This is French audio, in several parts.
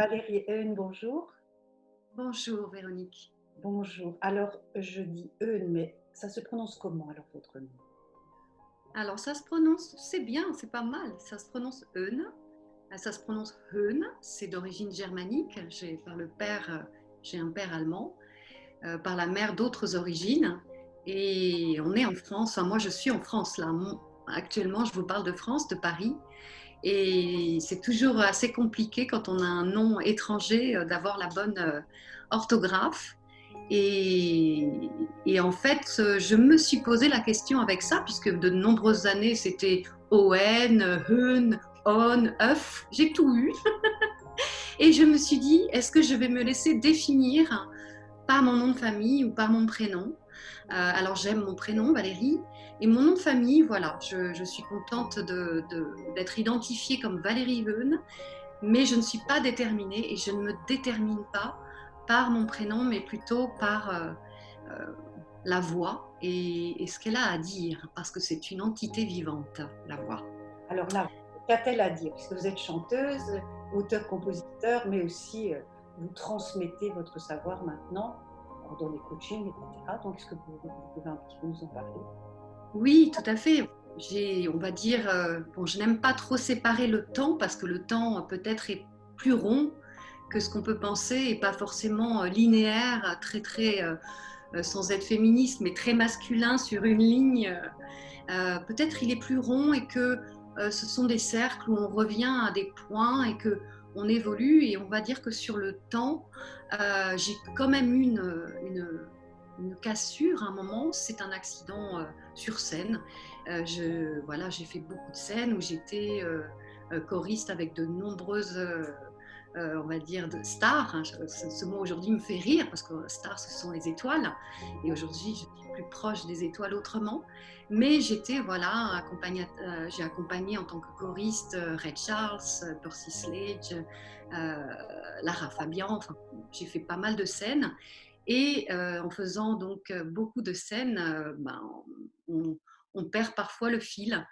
Valérie Heune, bonjour. Bonjour Véronique. Bonjour. Alors, je dis Heune, mais ça se prononce comment alors votre nom? Alors ça se prononce, c'est bien, c'est pas mal. Ça se prononce Eun, ça se prononce Heun, c'est d'origine germanique. J'ai un père allemand, par la mère d'autres origines. Et on est en France, enfin moi je suis en France là. Actuellement je vous parle de France, de Paris. Et c'est toujours assez compliqué quand on a un nom étranger d'avoir la bonne orthographe. Et, et en fait, je me suis posé la question avec ça, puisque de nombreuses années, c'était ON, Heun, On, Euf, j'ai tout eu. Et je me suis dit, est-ce que je vais me laisser définir par mon nom de famille ou par mon prénom? Alors j'aime mon prénom, Valérie, et mon nom de famille, voilà, je suis contente d'être identifiée comme Valérie Heun, mais je ne suis pas déterminée et je ne me détermine pas par mon prénom, mais plutôt par euh, la voix et ce qu'elle a à dire, parce que c'est une entité vivante, la voix. Alors là, qu'a-t-elle à dire? Puisque vous êtes chanteuse, auteur-compositeur, mais aussi vous transmettez votre savoir maintenant dans les coachings, etc. Donc, est-ce que vous pouvez un petit peu nous en parler? Oui, tout à fait. On va dire, bon, je n'aime pas trop séparer le temps parce que le temps peut-être est plus rond que ce qu'on peut penser et pas forcément linéaire, sans être féministe, mais très masculin sur une ligne. Peut-être il est plus rond et que ce sont des cercles où on revient à des points et que on évolue. Et on va dire que sur le temps, j'ai quand même eu une cassure à un moment. C'est un accident sur scène. Voilà, j'ai fait beaucoup de scènes où j'étais choriste avec de nombreuses on va dire, de stars. Hein. Ce mot aujourd'hui me fait rire parce que stars, ce sont les étoiles. Et aujourd'hui, je suis plus proche des étoiles autrement. Mais j'étais, voilà, j'ai accompagné en tant que choriste Ray Charles, Percy Sledge, Lara Fabian. Enfin, j'ai fait pas mal de scènes. Et en faisant donc beaucoup de scènes, on, on perd parfois le fil.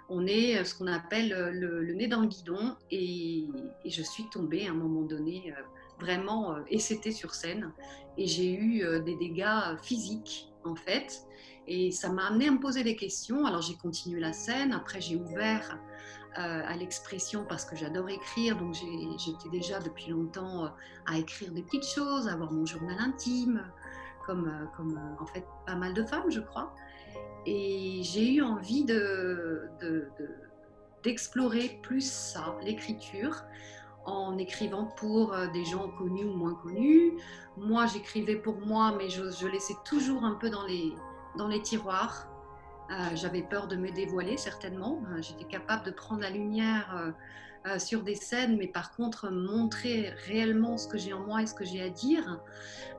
On est ce qu'on appelle le nez dans le guidon et je suis tombée à un moment donné vraiment et c'était sur scène et j'ai eu des dégâts physiques en fait et ça m'a amené à me poser des questions. Alors j'ai continué la scène, après j'ai ouvert à l'expression parce que j'adore écrire, donc j'étais déjà depuis longtemps à écrire des petites choses, à avoir mon journal intime, comme en fait pas mal de femmes je crois. Et j'ai eu envie d'explorer plus ça, l'écriture, en écrivant pour des gens connus ou moins connus. Moi, j'écrivais pour moi, mais je laissais toujours un peu dans les tiroirs. J'avais peur de me dévoiler, certainement. J'étais capable de prendre la lumière sur des scènes, mais par contre, montrer réellement ce que j'ai en moi et ce que j'ai à dire.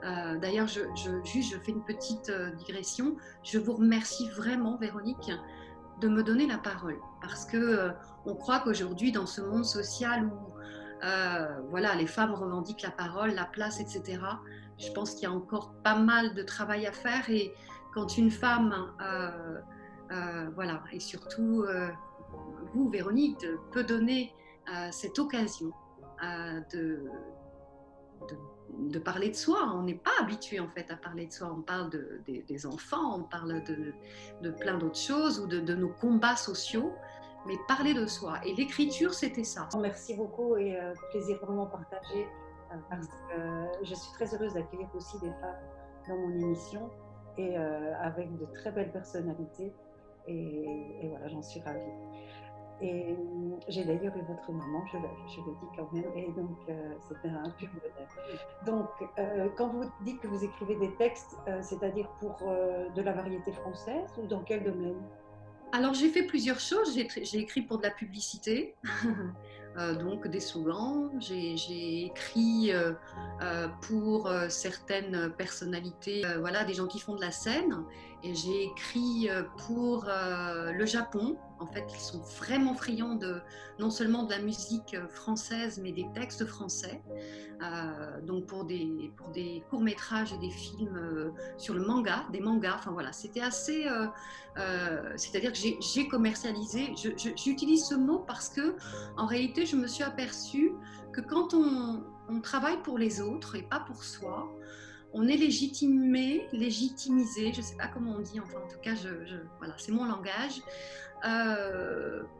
D'ailleurs, je fais une petite digression. Je vous remercie vraiment, Véronique, de me donner la parole. Parce que on croit qu'aujourd'hui, dans ce monde social où voilà, les femmes revendiquent la parole, la place, etc., je pense qu'il y a encore pas mal de travail à faire. Et quand une femme, voilà, et surtout vous, Véronique, peut donner cette occasion de, de, de parler de soi. On n'est pas habitué en fait à parler de soi. On parle des enfants, on parle de plein d'autres choses ou de nos combats sociaux, mais parler de soi. Et l'écriture, c'était ça. Merci beaucoup et plaisir vraiment partagé parce que je suis très heureuse d'accueillir aussi des femmes dans mon émission et avec de très belles personnalités et voilà, j'en suis ravie. Et j'ai d'ailleurs eu votre maman, je le dis quand même, et donc c'était un pur bonheur. Donc, quand vous dites que vous écrivez des textes, c'est-à-dire pour de la variété française ou dans quel domaine? Alors j'ai fait plusieurs choses. J'ai écrit pour de la publicité, donc des slogans. J'ai écrit pour certaines personnalités, voilà, des gens qui font de la scène. Et j'ai écrit pour le Japon. En fait, ils sont vraiment friands non seulement de la musique française, mais des textes français. Donc pour des courts-métrages et des films sur le manga, des mangas. Enfin voilà, c'était assez. C'est-à-dire que j'ai commercialisé. J'utilise ce mot parce que, en réalité, je me suis aperçue que quand on travaille pour les autres et pas pour soi. On est légitimé, légitimisé, je ne sais pas comment on dit, enfin en tout cas, voilà, c'est mon langage,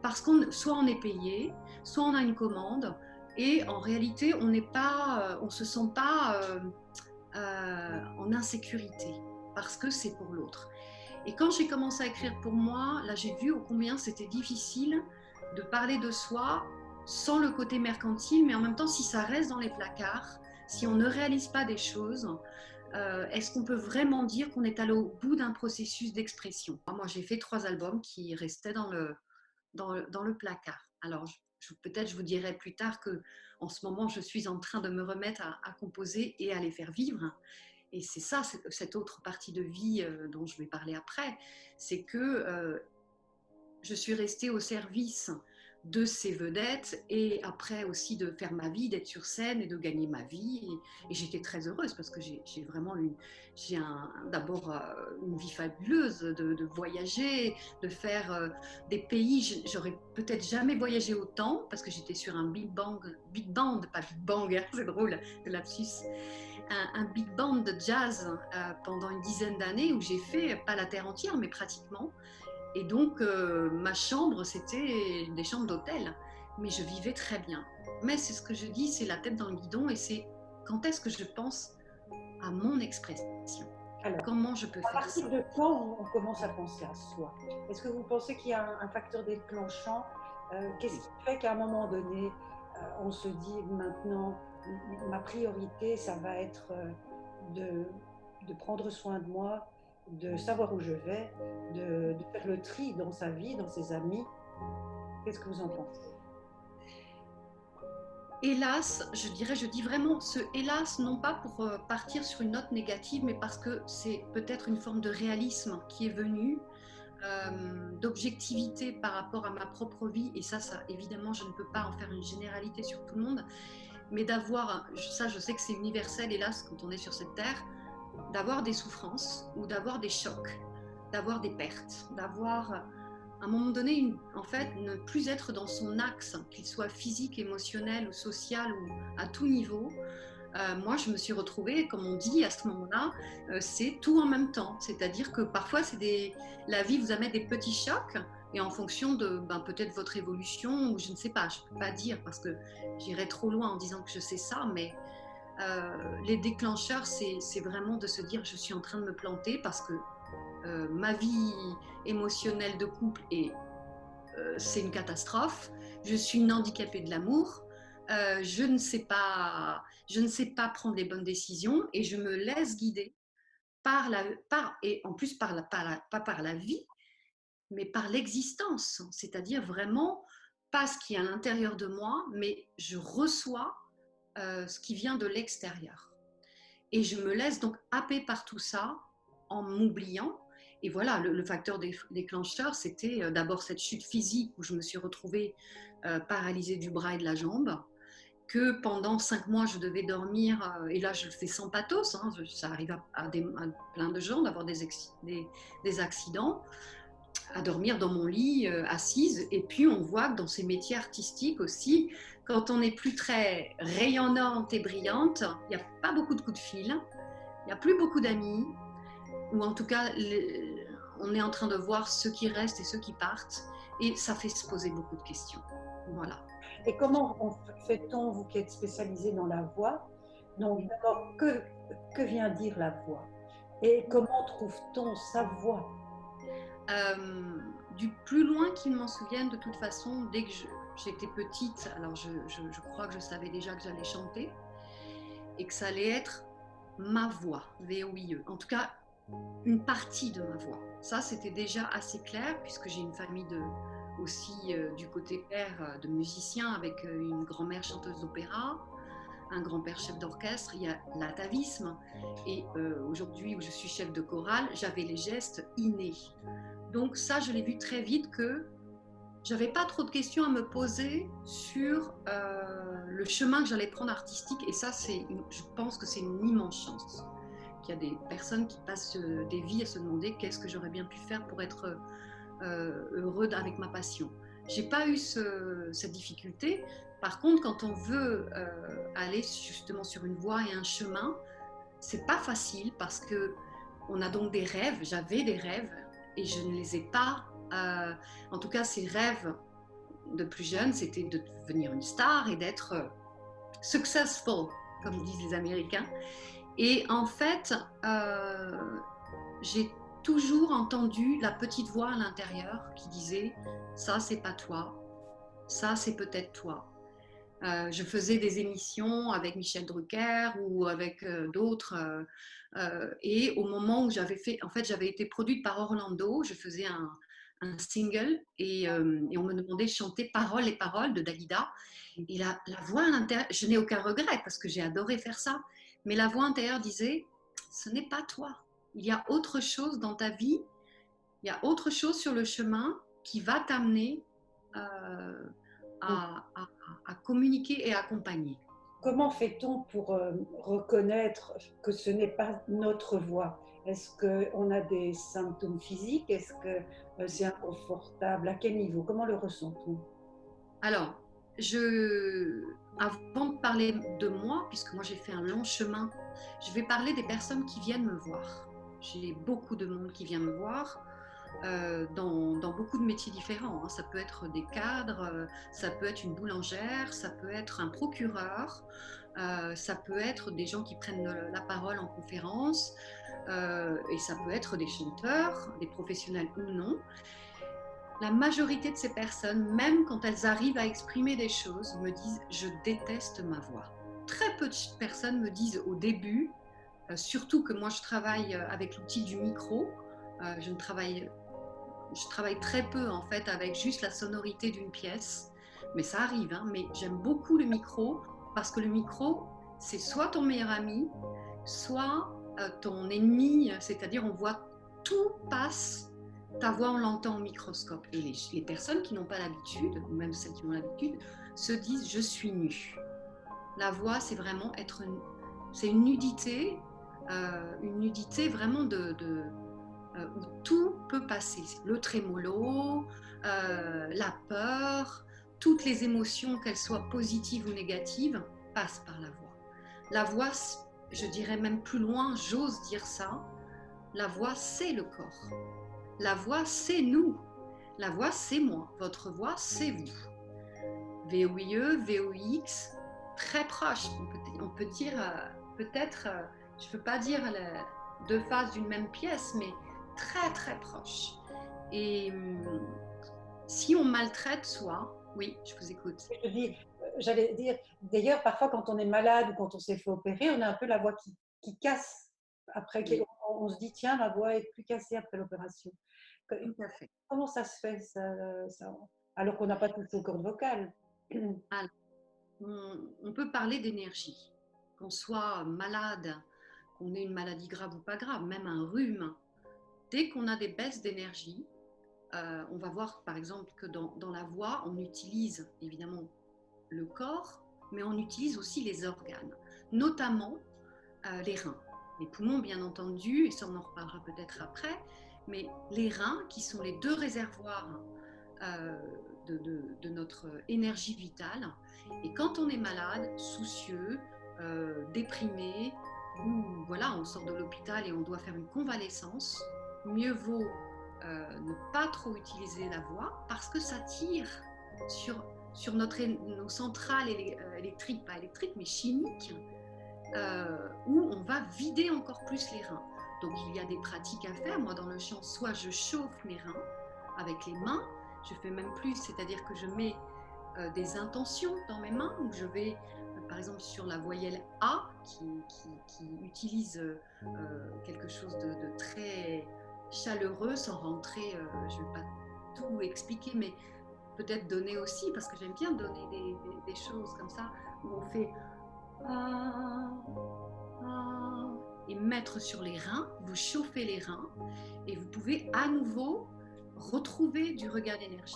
parce qu'on soit on est payé, soit on a une commande, et en réalité, on n'est pas, on se sent pas en insécurité, parce que c'est pour l'autre. Et quand j'ai commencé à écrire pour moi, là j'ai vu combien c'était difficile de parler de soi sans le côté mercantile, mais en même temps, si ça reste dans les placards, si on ne réalise pas des choses, est-ce qu'on peut vraiment dire qu'on est allé au bout d'un processus d'expression? Moi, j'ai fait 3 albums qui restaient dans le placard. Alors, peut-être je vous dirai plus tard que en ce moment, je suis en train de me remettre à composer et à les faire vivre. Et c'est ça, cette autre partie de vie dont je vais parler après, c'est que je suis restée au service de ces vedettes et après aussi de faire ma vie, d'être sur scène et de gagner ma vie. Et j'étais très heureuse parce que j'ai vraiment d'abord une vie fabuleuse de voyager, de faire des pays. J'aurais peut-être jamais voyagé autant parce que j'étais sur un big band, pas big bang, hein, c'est drôle, le lapsus. Un big band de jazz pendant une dizaine d'années où j'ai fait, pas la terre entière, mais pratiquement. Et donc, ma chambre, c'était des chambres d'hôtel, mais je vivais très bien. Mais c'est ce que je dis, c'est la tête dans le guidon, et c'est quand est-ce que je pense à mon expression? Alors, comment je peux faire ça? À partir de quand on commence à penser à soi? Est-ce que vous pensez qu'il y a un facteur déclenchant? Qu'est-ce qui fait qu'à un moment donné, on se dit maintenant, ma priorité, ça va être de prendre soin de moi, de savoir où je vais, de faire le tri dans sa vie, dans ses amis. Qu'est-ce que vous en pensez? Hélas, je dis vraiment ce hélas, non pas pour partir sur une note négative, mais parce que c'est peut-être une forme de réalisme qui est venue, d'objectivité par rapport à ma propre vie, et ça évidemment, je ne peux pas en faire une généralité sur tout le monde, mais d'avoir, ça je sais que c'est universel, hélas, quand on est sur cette terre, d'avoir des souffrances ou d'avoir des chocs, d'avoir des pertes, d'avoir à un moment donné, en fait, ne plus être dans son axe, qu'il soit physique, émotionnel ou social ou à tout niveau. Moi, je me suis retrouvée, comme on dit à ce moment-là, c'est tout en même temps. C'est-à-dire que parfois, la vie vous amène des petits chocs, et en fonction de peut-être votre évolution, ou je ne sais pas, je ne peux pas dire parce que j'irais trop loin en disant que je sais ça, mais les déclencheurs, c'est vraiment de se dire je suis en train de me planter parce que ma vie émotionnelle de couple c'est une catastrophe, je suis une handicapée de l'amour, je ne sais pas prendre les bonnes décisions et je me laisse guider et en plus pas par la vie, mais par l'existence, c'est-à-dire vraiment pas ce qui est à l'intérieur de moi, mais je reçois ce qui vient de l'extérieur. Et je me laisse donc happer par tout ça en m'oubliant. Et voilà, le facteur déclencheur, c'était d'abord cette chute physique où je me suis retrouvée paralysée du bras et de la jambe, que pendant 5 mois, je devais dormir, et là, je le fais sans pathos, hein, ça arrive à plein de gens d'avoir des accidents, à dormir dans mon lit, assise. Et puis, on voit que dans ces métiers artistiques aussi, quand on n'est plus très rayonnante et brillante, il n'y a pas beaucoup de coups de fil, il n'y a plus beaucoup d'amis, ou en tout cas, on est en train de voir ceux qui restent et ceux qui partent, et ça fait se poser beaucoup de questions. Voilà. Et comment fait-on, vous qui êtes spécialisée dans la voix, donc d'abord, que vient dire la voix? Et comment trouve-t-on sa voix? Du plus loin qu'ils m'en souviennent, de toute façon, dès que j'étais petite, alors je crois que je savais déjà que j'allais chanter et que ça allait être ma voix, V-O-I-E. En tout cas, une partie de ma voix. Ça, c'était déjà assez clair puisque j'ai une famille aussi du côté père de musiciens avec une grand-mère chanteuse d'opéra, un grand-père chef d'orchestre, il y a l'atavisme, et aujourd'hui où je suis chef de chorale, j'avais les gestes innés. Donc ça, je l'ai vu très vite que j'avais pas trop de questions à me poser sur le chemin que j'allais prendre artistique, et ça, je pense que c'est une immense chance. Il y a des personnes qui passent des vies à se demander qu'est-ce que j'aurais bien pu faire pour être heureux avec ma passion. j'ai pas eu cette difficulté. Par contre, quand on veut aller justement sur une voie et un chemin, c'est pas facile parce que on a donc des rêves. J'avais des rêves et je ne les ai pas. En tout cas, ces rêves de plus jeune, c'était de devenir une star et d'être successful, comme disent les Américains. Et en fait, j'ai toujours entendu la petite voix à l'intérieur qui disait « ça, c'est pas toi, ça, c'est peut-être toi ». Je faisais des émissions avec Michel Drucker ou avec d'autres. Et au moment où j'avais été produite par Orlando, je faisais un single et on me demandait de chanter Paroles et paroles de Dalida. Et la voix à l'intérieur, je n'ai aucun regret parce que j'ai adoré faire ça, mais la voix intérieure disait, ce n'est pas toi. Il y a autre chose dans ta vie, il y a autre chose sur le chemin qui va t'amener à communiquer et accompagner. Comment fait-on pour reconnaître que ce n'est pas notre voix? Est-ce qu'on a des symptômes physiques? Est-ce que c'est inconfortable? À quel niveau? Comment le ressent-on? Alors, avant de parler de moi, puisque moi j'ai fait un long chemin, je vais parler des personnes qui viennent me voir. J'ai beaucoup de monde qui vient me voir dans beaucoup de métiers différents. Hein. Ça peut être des cadres, ça peut être une boulangère, ça peut être un procureur, ça peut être des gens qui prennent la parole en conférence, et ça peut être des chanteurs, des professionnels ou non. La majorité de ces personnes, même quand elles arrivent à exprimer des choses, me disent « je déteste ma voix ». Très peu de personnes me disent au début, surtout que moi je travaille avec l'outil du micro, je travaille très peu en fait avec juste la sonorité d'une pièce, mais ça arrive, hein, mais j'aime beaucoup le micro parce que le micro, c'est soit ton meilleur ami, soit ton ennemi, c'est-à-dire on voit tout passe. Ta voix, on l'entend au microscope. Et les personnes qui n'ont pas l'habitude, ou même celles qui ont l'habitude, se disent « je suis nue ». La voix, c'est vraiment c'est une nudité vraiment où tout peut passer. Le trémolo, la peur, toutes les émotions, qu'elles soient positives ou négatives, passent par la voix. La voix, je dirais même plus loin, j'ose dire ça, la voix, c'est le corps. La voix, c'est nous. La voix, c'est moi. Votre voix, c'est vous. VOIE, VOX, très proche. On peut dire, peut-être, je ne veux pas dire les deux faces d'une même pièce, mais très, très proche. Et si on maltraite soi, oui, je vous écoute. J'allais dire, d'ailleurs, parfois quand on est malade ou quand on s'est fait opérer, on a un peu la voix qui casse. Après, oui. On se dit, tiens, ma voix est plus cassée après l'opération. Tout à fait. Comment ça se fait, alors qu'on n'a pas touché aux cordes vocales? Alors, on peut parler d'énergie. Qu'on soit malade, qu'on ait une maladie grave ou pas grave, même un rhume, dès qu'on a des baisses d'énergie, on va voir par exemple que dans la voix, on utilise évidemment le corps, mais on utilise aussi les organes, notamment les reins. Les poumons, bien entendu, et ça on en reparlera peut-être après, mais les reins qui sont les deux réservoirs de notre énergie vitale. Et quand on est malade, soucieux, déprimé, ou voilà, on sort de l'hôpital et on doit faire une convalescence, mieux vaut ne pas trop utiliser la voix parce que ça tire sur nos centrales électriques, pas électriques, mais chimiques, où on va vider encore plus les reins. Donc il y a des pratiques à faire. Moi dans le chant, soit je chauffe mes reins avec les mains, je fais même plus, c'est-à-dire que je mets des intentions dans mes mains, où je vais par exemple sur la voyelle A qui utilise quelque chose de très chaleureux sans rentrer, je ne vais pas tout expliquer, mais peut-être donner aussi, parce que j'aime bien donner des choses comme ça, où on fait et mettre sur les reins, vous chauffez les reins et vous pouvez à nouveau retrouver du regain d'énergie.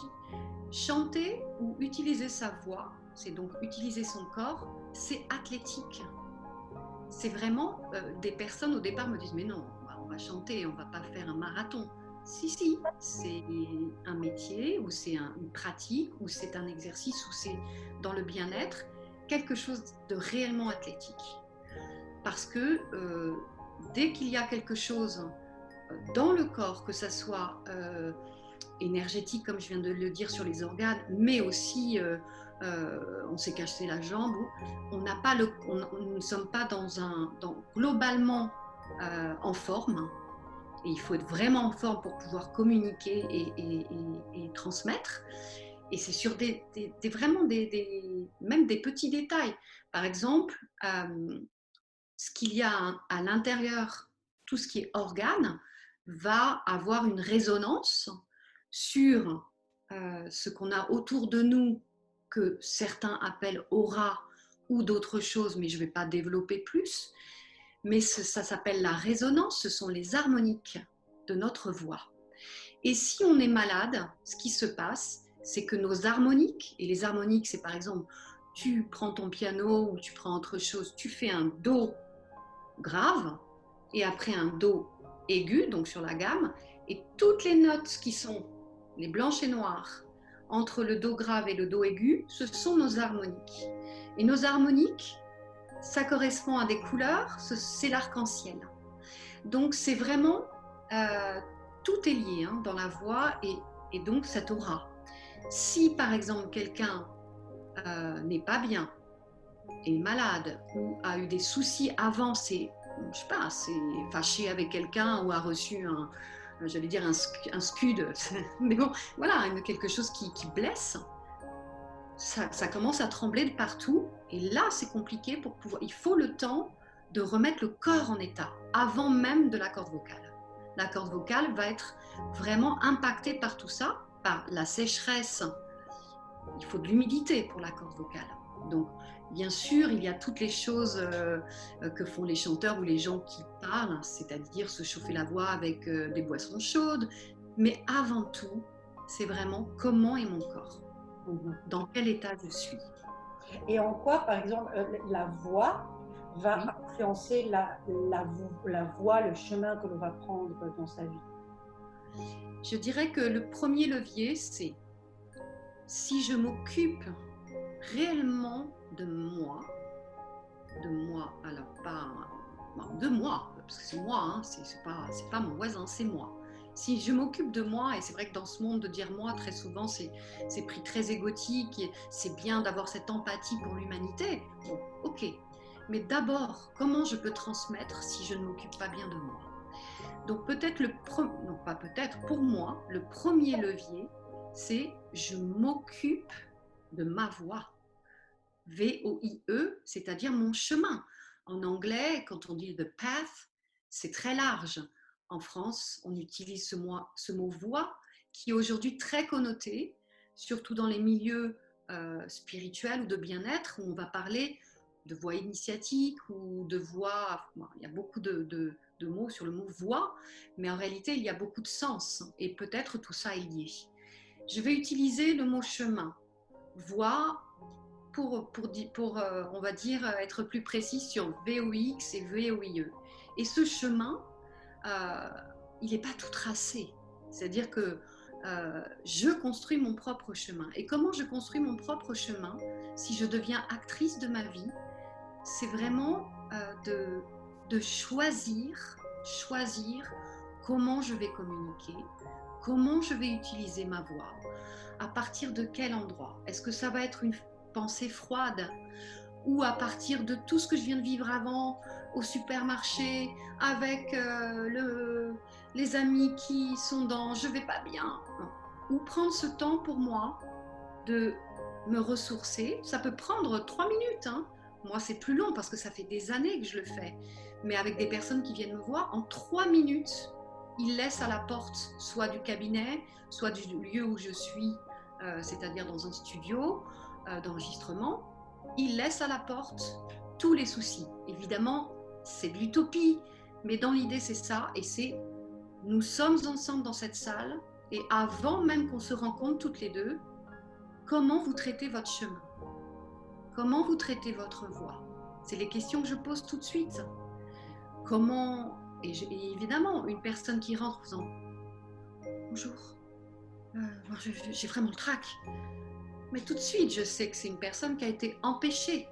Chanter ou utiliser sa voix, c'est donc utiliser son corps, c'est athlétique. C'est vraiment, des personnes au départ me disent mais non, on va chanter, on va pas faire un marathon. Si, c'est un métier, ou c'est une pratique, ou c'est un exercice, ou c'est dans le bien-être, quelque chose de réellement athlétique. Parce que dès qu'il y a quelque chose dans le corps, que ça soit énergétique, comme je viens de le dire sur les organes, mais aussi on s'est cassé la jambe, on ne sommes pas globalement en forme. Et il faut être vraiment en forme pour pouvoir communiquer et transmettre. Et c'est sur vraiment même des petits détails. Par exemple, ce qu'il y a à l'intérieur, tout ce qui est organe, va avoir une résonance sur ce qu'on a autour de nous, que certains appellent aura ou d'autres choses, mais je ne vais pas développer plus. Mais ça s'appelle la résonance, ce sont les harmoniques de notre voix. Et si on est malade, ce qui se passe, c'est que nos harmoniques, et les harmoniques, c'est par exemple, tu prends ton piano ou tu prends autre chose, tu fais un do grave et après un do aigu, donc sur la gamme, et toutes les notes qui sont les blanches et noires entre le do grave et le do aigu, ce sont nos harmoniques. Et nos harmoniques, ça correspond à des couleurs, c'est l'arc-en-ciel. Donc c'est vraiment, tout est lié dans la voix et donc cette aura. Si par exemple quelqu'un n'est pas bien, est malade ou a eu des soucis avant, c'est fâché avec quelqu'un ou a reçu un scud, mais bon, voilà, quelque chose qui blesse, ça commence à trembler de partout. Et là, c'est compliqué pour pouvoir. Il faut le temps de remettre le corps en état avant même de la corde vocale. La corde vocale va être vraiment impactée par tout ça, par la sécheresse. Il faut de l'humidité pour la corde vocale. Donc, bien sûr, il y a toutes les choses que font les chanteurs ou les gens qui parlent, c'est-à-dire se chauffer la voix avec des boissons chaudes. Mais avant tout, c'est vraiment comment est mon corps, dans quel état je suis. Et en quoi, par exemple, la voix va influencer la voie, le chemin que l'on va prendre dans sa vie? Je dirais que le premier levier, c'est si je m'occupe réellement de moi, alors pas de moi, parce que c'est moi, c'est pas mon voisin, c'est moi. Si je m'occupe de moi, et c'est vrai que dans ce monde de dire moi, très souvent c'est pris très égotique, et c'est bien d'avoir cette empathie pour l'humanité, bon, ok, mais d'abord, comment je peux transmettre si je ne m'occupe pas bien de moi? Donc peut-être pour moi, le premier levier, c'est je m'occupe de ma voix. V-O-I-E, c'est-à-dire mon chemin. En anglais, quand on dit the path, c'est très large. En France, on utilise ce mot voix qui est aujourd'hui très connoté, surtout dans les milieux spirituels ou de bien-être, où on va parler de voix initiatique ou de voix. Il y a beaucoup de mots sur le mot voix, mais en réalité, il y a beaucoup de sens et peut-être tout ça est lié. Je vais utiliser le mot chemin. Voix, pour on va dire, être plus précis sur V-O-X et V-O-I-E. Et ce chemin, il n'est pas tout tracé. C'est-à-dire que je construis mon propre chemin. Et comment je construis mon propre chemin si je deviens actrice de ma vie? C'est vraiment de choisir comment je vais communiquer, comment je vais utiliser ma voix, à partir de quel endroit. Est-ce que ça va être une pensée froide ou à partir de tout ce que je viens de vivre avant au supermarché avec les amis qui sont dans je vais pas bien, ou prendre ce temps pour moi de me ressourcer. Ça peut prendre 3 minutes, Moi c'est plus long parce que ça fait des années que je le fais, mais avec des personnes qui viennent me voir, en 3 minutes ils laissent à la porte soit du cabinet, soit du lieu où je suis, c'est-à-dire dans un studio d'enregistrement, ils laissent à la porte tous les soucis. Évidemment, c'est de l'utopie, mais dans l'idée, c'est ça. Et c'est, nous sommes ensemble dans cette salle, et avant même qu'on se rencontre toutes les deux, comment vous traitez votre chemin? Comment vous traitez votre voix? C'est les questions que je pose tout de suite. Comment, et évidemment, une personne qui rentre en faisant bonjour, j'ai vraiment le trac. Mais tout de suite, je sais que c'est une personne qui a été empêchée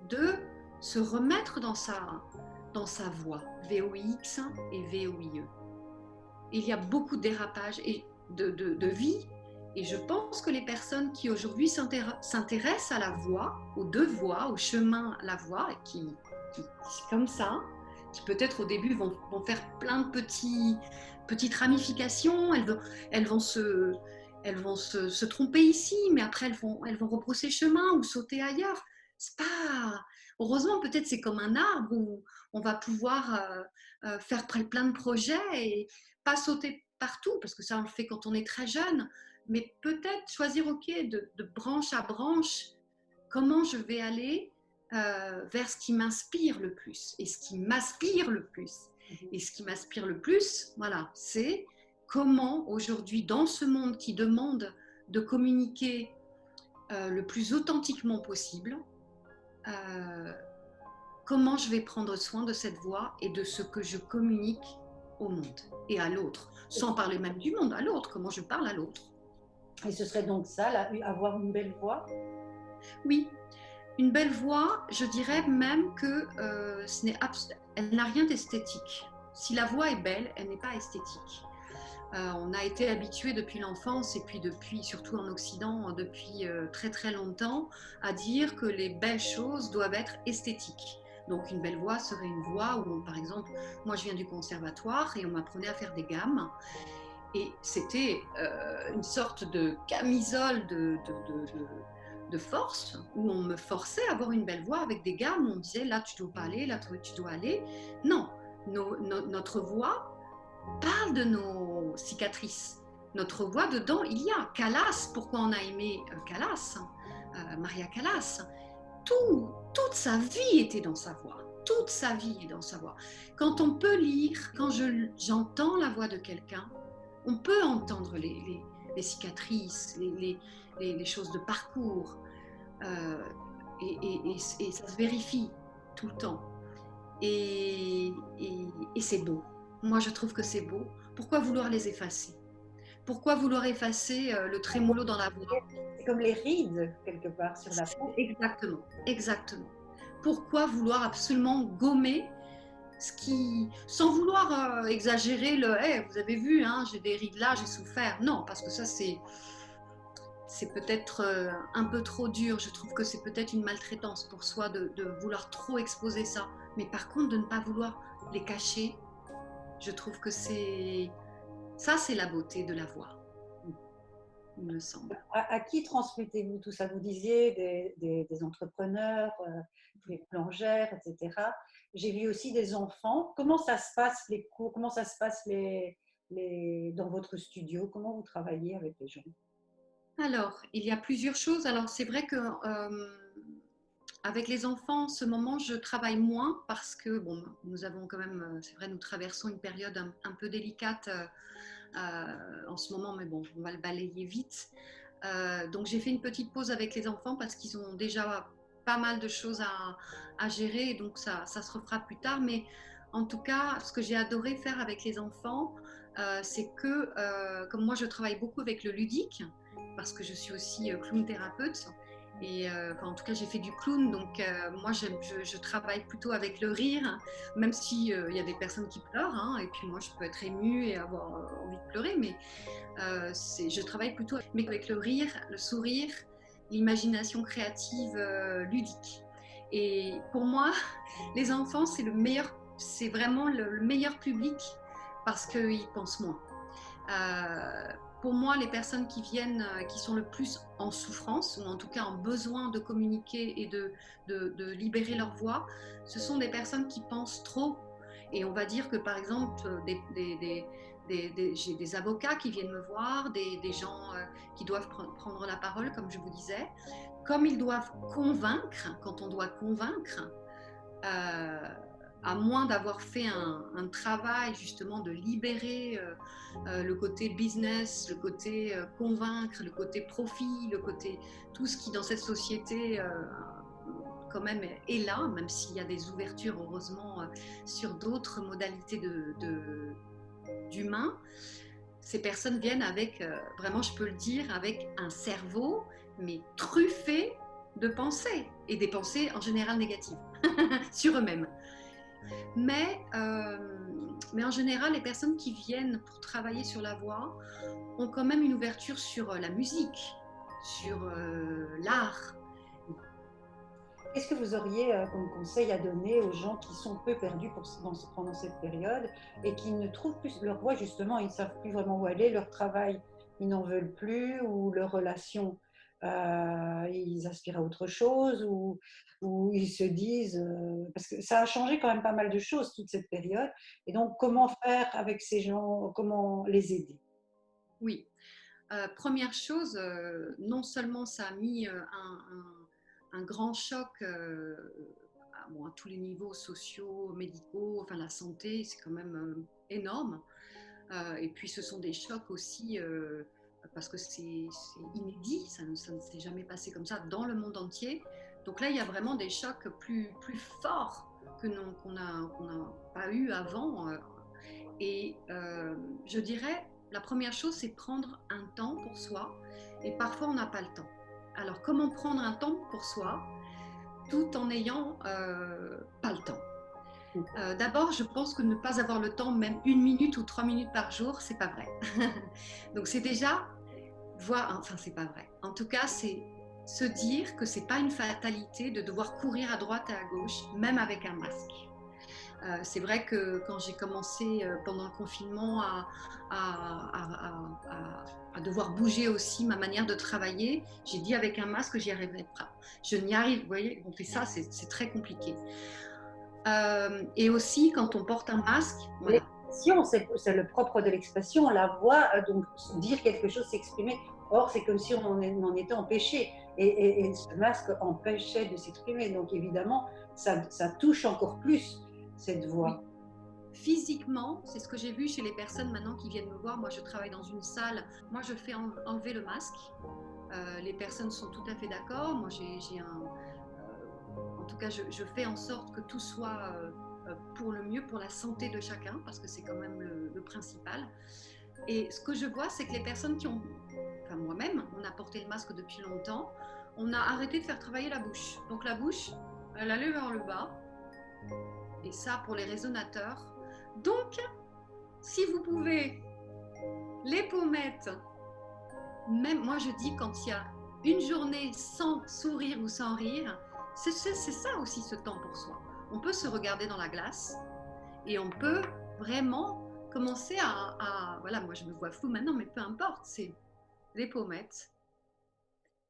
de se remettre dans sa voie, VOIX et VOIE. Il y a beaucoup de dérapages et de vie. Et je pense que les personnes qui aujourd'hui s'intéressent à la voie, aux deux voies, au chemin à la voie, qui comme ça, qui peut-être au début vont faire plein de petites ramifications, elles vont se tromper ici, mais après elles vont rebrousser chemin ou sauter ailleurs. C'est pas... Heureusement, peut-être c'est comme un arbre où on va pouvoir faire plein de projets et pas sauter partout, parce que ça on le fait quand on est très jeune, mais peut-être choisir, ok, de branche à branche, comment je vais aller vers ce qui m'inspire le plus. Et ce qui m'aspire le plus, et ce qui m'aspire le plus, voilà, c'est comment aujourd'hui, dans ce monde qui demande de communiquer le plus authentiquement possible, comment je vais prendre soin de cette voix et de ce que je communique au monde et à l'autre, sans parler même du monde, à l'autre, comment je parle à l'autre. Et ce serait donc ça, là, avoir une belle voix? Oui, une belle voix, je dirais même que elle n'a rien d'esthétique. Si la voix est belle, elle n'est pas esthétique. On a été habitué depuis l'enfance et puis surtout en Occident, depuis très très longtemps, à dire que les belles choses doivent être esthétiques. Donc une belle voix serait une voix où, par exemple, moi je viens du conservatoire et on m'apprenait à faire des gammes. Et c'était une sorte de camisole de force, où on me forçait à avoir une belle voix avec des gammes, où on disait là tu dois pas aller, là tu dois aller. Non, notre voix parle de nos cicatrices. Notre voix dedans, il y a Callas. Pourquoi on a aimé Callas, Maria Callas? Toute sa vie était dans sa voix. Toute sa vie est dans sa voix. Quand on peut lire, quand j'entends la voix de quelqu'un, on peut entendre les cicatrices, les choses de parcours, et ça se vérifie tout le temps. Et c'est beau. Moi, je trouve que c'est beau. Pourquoi vouloir les effacer? Pourquoi vouloir effacer le trémolo dans la voix? C'est comme les rides, quelque part, sur la peau. Exactement, exactement. Pourquoi vouloir absolument gommer sans vouloir exagérer hey, vous avez vu, hein, j'ai des rides là, j'ai souffert. Non, parce que ça, c'est peut-être un peu trop dur. Je trouve que c'est peut-être une maltraitance pour soi de vouloir trop exposer ça. Mais par contre, de ne pas vouloir les cacher, je trouve que c'est la beauté de la voix, il me semble. À qui transmettez-vous tout ça? Vous disiez des entrepreneurs, des plongères, etc. J'ai vu aussi des enfants. Comment ça se passe les cours? Comment ça se passe dans votre studio? Comment vous travaillez avec les gens? Alors, il y a plusieurs choses. Alors, c'est vrai que avec les enfants, en ce moment, je travaille moins parce que, bon, nous avons quand même, c'est vrai, nous traversons une période un peu délicate en ce moment, mais bon, on va le balayer vite. Donc, j'ai fait une petite pause avec les enfants parce qu'ils ont déjà pas mal de choses à gérer, donc ça se refera plus tard. Mais en tout cas, ce que j'ai adoré faire avec les enfants, c'est que, comme moi, je travaille beaucoup avec le ludique, parce que je suis aussi clown thérapeute. Et en tout cas, j'ai fait du clown, donc moi, je travaille plutôt avec le rire, même s'il y a des personnes qui pleurent, hein, et puis moi, je peux être émue et avoir envie de pleurer, mais je travaille plutôt avec le rire, le sourire, l'imagination créative ludique. Et pour moi, les enfants, c'est vraiment le meilleur public parce qu'ils pensent moins. Pour moi, les personnes qui viennent, qui sont le plus en souffrance, ou en tout cas en besoin de communiquer et de libérer leur voix, ce sont des personnes qui pensent trop. Et on va dire que, par exemple, j'ai des avocats qui viennent me voir, des gens qui doivent prendre la parole, comme je vous disais. Comme ils doivent convaincre, quand on doit convaincre, à moins d'avoir fait un travail justement de libérer le côté business, le côté convaincre, le côté profit, le côté tout ce qui dans cette société quand même est là, même s'il y a des ouvertures heureusement sur d'autres modalités d'humains. ces personnes viennent avec, vraiment je peux le dire, avec un cerveau, mais truffé de pensées, et des pensées en général négatives, sur eux-mêmes. Mais, mais en général, les personnes qui viennent pour travailler sur la voix ont quand même une ouverture sur la musique, sur l'art. Qu'est-ce que vous auriez comme conseil à donner aux gens qui sont peu perdus pendant cette période et qui ne trouvent plus leur voie, justement, ils ne savent plus vraiment où aller, leur travail, ils n'en veulent plus, ou leur relation, ils aspirent à autre chose, ou ils se disent, parce que ça a changé quand même pas mal de choses toute cette période, et donc comment faire avec ces gens, comment les aider? Oui. Première chose, non seulement ça a mis un grand choc bon, à tous les niveaux sociaux, médicaux, enfin la santé, c'est quand même énorme. Et puis ce sont des chocs aussi parce que c'est inédit, ça ne s'est jamais passé comme ça dans le monde entier. Donc là, il y a vraiment des chocs plus forts qu'on n'a pas eu avant. Et je dirais, la première chose, c'est prendre un temps pour soi. Et parfois, on n'a pas le temps. Alors, comment prendre un temps pour soi tout en n'ayant pas le temps? D'abord, je pense que ne pas avoir le temps, même 1 minute ou 3 minutes par jour, c'est pas vrai. Donc, c'est déjà enfin, c'est pas vrai. En tout cas, c'est se dire que c'est pas une fatalité de devoir courir à droite et à gauche, même avec un masque. C'est vrai que quand j'ai commencé pendant le confinement à devoir bouger aussi ma manière de travailler, j'ai dit avec un masque, j'y arriverai pas. Je n'y arrive, vous voyez, on fait ça, c'est très compliqué. Et aussi, quand on porte un masque, voilà. L'expression, c'est le propre de l'expression, la voix, donc dire quelque chose, s'exprimer. Or, c'est comme si on en était empêché. Et ce masque empêchait de s'exprimer. Donc, évidemment, ça touche encore plus cette voix. Oui. Physiquement, c'est ce que j'ai vu chez les personnes maintenant qui viennent me voir. Moi, je travaille dans une salle. Moi, je fais enlever le masque. Les personnes sont tout à fait d'accord. Moi, en tout cas, je fais en sorte que tout soit pour le mieux, pour la santé de chacun, parce que c'est quand même le principal. Et ce que je vois, c'est que les personnes qui ont, enfin moi-même, on a porté le masque depuis longtemps, on a arrêté de faire travailler la bouche. Donc la bouche, elle allait vers le bas. Et ça, pour les résonateurs. Donc, si vous pouvez, les pommettes, même moi je dis quand il y a une journée sans sourire ou sans rire, c'est ça aussi ce temps pour soi. On peut se regarder dans la glace et on peut vraiment commencer voilà, moi je me vois flou maintenant, mais peu importe, c'est les pommettes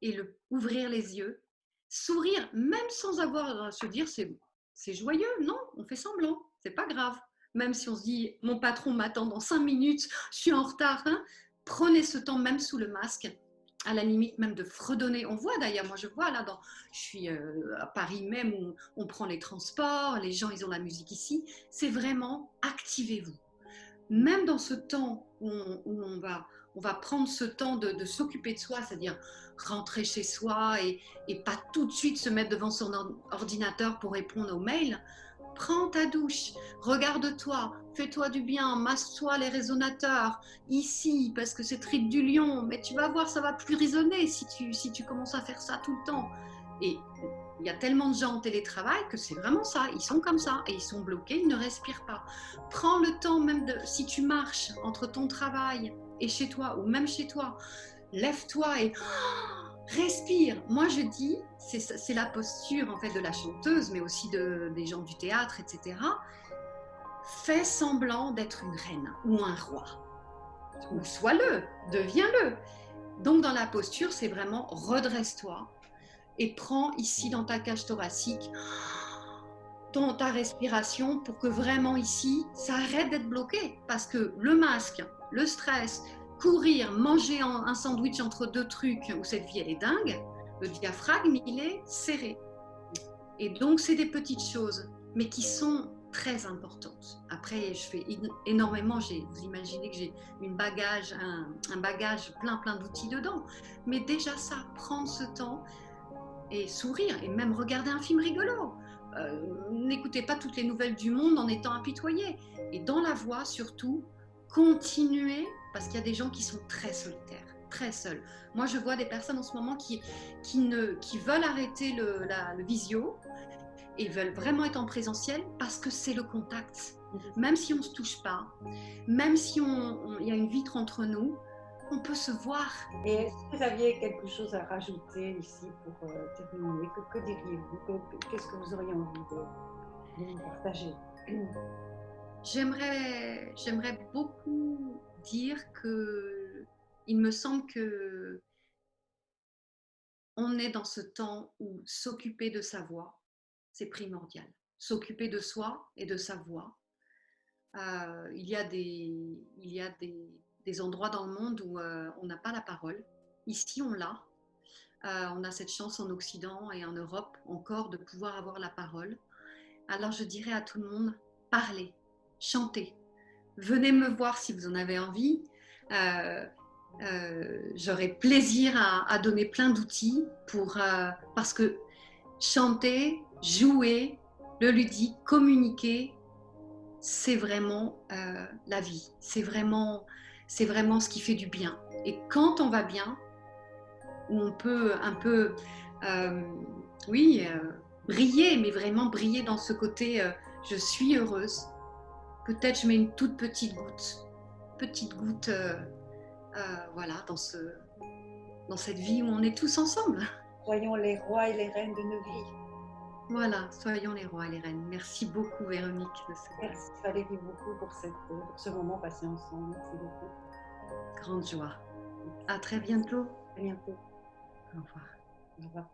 et ouvrir les yeux, sourire, même sans avoir à se dire c'est joyeux, non, on fait semblant, c'est pas grave. Même si on se dit mon patron m'attend dans 5 minutes, je suis en retard, hein, prenez ce temps même sous le masque, à la limite même de fredonner. On voit d'ailleurs, moi je vois là, je suis à Paris même où on prend les transports, les gens ils ont la musique ici, c'est vraiment activez-vous. Même dans ce temps où on va prendre ce temps de s'occuper de soi, c'est-à-dire rentrer chez soi et pas tout de suite se mettre devant son ordinateur pour répondre aux mails, prends ta douche, regarde-toi, fais-toi du bien, masse-toi les résonateurs, ici, parce que c'est Trip du Lion, mais tu vas voir, ça va plus résonner si tu commences à faire ça tout le temps. Et il y a tellement de gens en télétravail que c'est vraiment ça, ils sont comme ça et ils sont bloqués, ils ne respirent pas. Prends le temps même si tu marches entre ton travail et chez toi, ou même chez toi, lève-toi et respire. Moi je dis, c'est la posture en fait de la chanteuse, mais aussi des gens du théâtre, etc. Fais semblant d'être une reine ou un roi. Ou sois-le, deviens-le. Donc dans la posture, c'est vraiment redresse-toi et prends ici dans ta cage thoracique ta respiration pour que vraiment ici, ça arrête d'être bloqué. Parce que le masque, le stress, courir, manger un sandwich entre deux trucs où cette vie elle est dingue, le diaphragme il est serré. Et donc c'est des petites choses, mais qui sont très importantes. Après, je fais énormément, vous imaginez que j'ai un bagage plein d'outils dedans. Mais déjà ça, prendre ce temps et sourire, et même regarder un film rigolo. N'écoutez pas toutes les nouvelles du monde en étant apitoyé. Et dans la voix, surtout, continuez, parce qu'il y a des gens qui sont très solitaires, très seuls. Moi, je vois des personnes en ce moment qui veulent arrêter le visio et veulent vraiment être en présentiel parce que c'est le contact. Même si on ne se touche pas, même si il y a une vitre entre nous, on peut se voir. Et est-ce que vous aviez quelque chose à rajouter ici pour terminer? Que diriez-vous? Qu'est-ce que vous auriez envie de nous partager? J'aimerais beaucoup dire que il me semble que on est dans ce temps où s'occuper de sa voix, c'est primordial. S'occuper de soi et de sa voix. Il y a des endroits dans le monde où on n'a pas la parole. Ici, on l'a. On a cette chance en Occident et en Europe encore de pouvoir avoir la parole. Alors je dirais à tout le monde, parlez, chantez. Venez me voir si vous en avez envie. J'aurai plaisir à donner plein d'outils parce que chanter, jouer, le ludique, communiquer, c'est vraiment la vie. C'est vraiment ce qui fait du bien. Et quand on va bien, où on peut un peu, briller, mais vraiment briller dans ce côté je suis heureuse. Peut-être je mets une toute petite goutte, voilà, dans cette vie où on est tous ensemble. Soyons les rois et les reines de nos vies. Voilà, soyons les rois et les reines. Merci beaucoup Véronique. Merci Valérie beaucoup pour ce moment passé ensemble. Merci beaucoup. Grande joie. À très bientôt. À bientôt. Au revoir. Au revoir.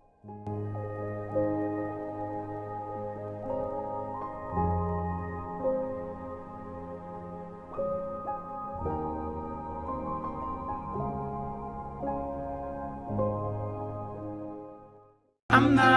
I'm not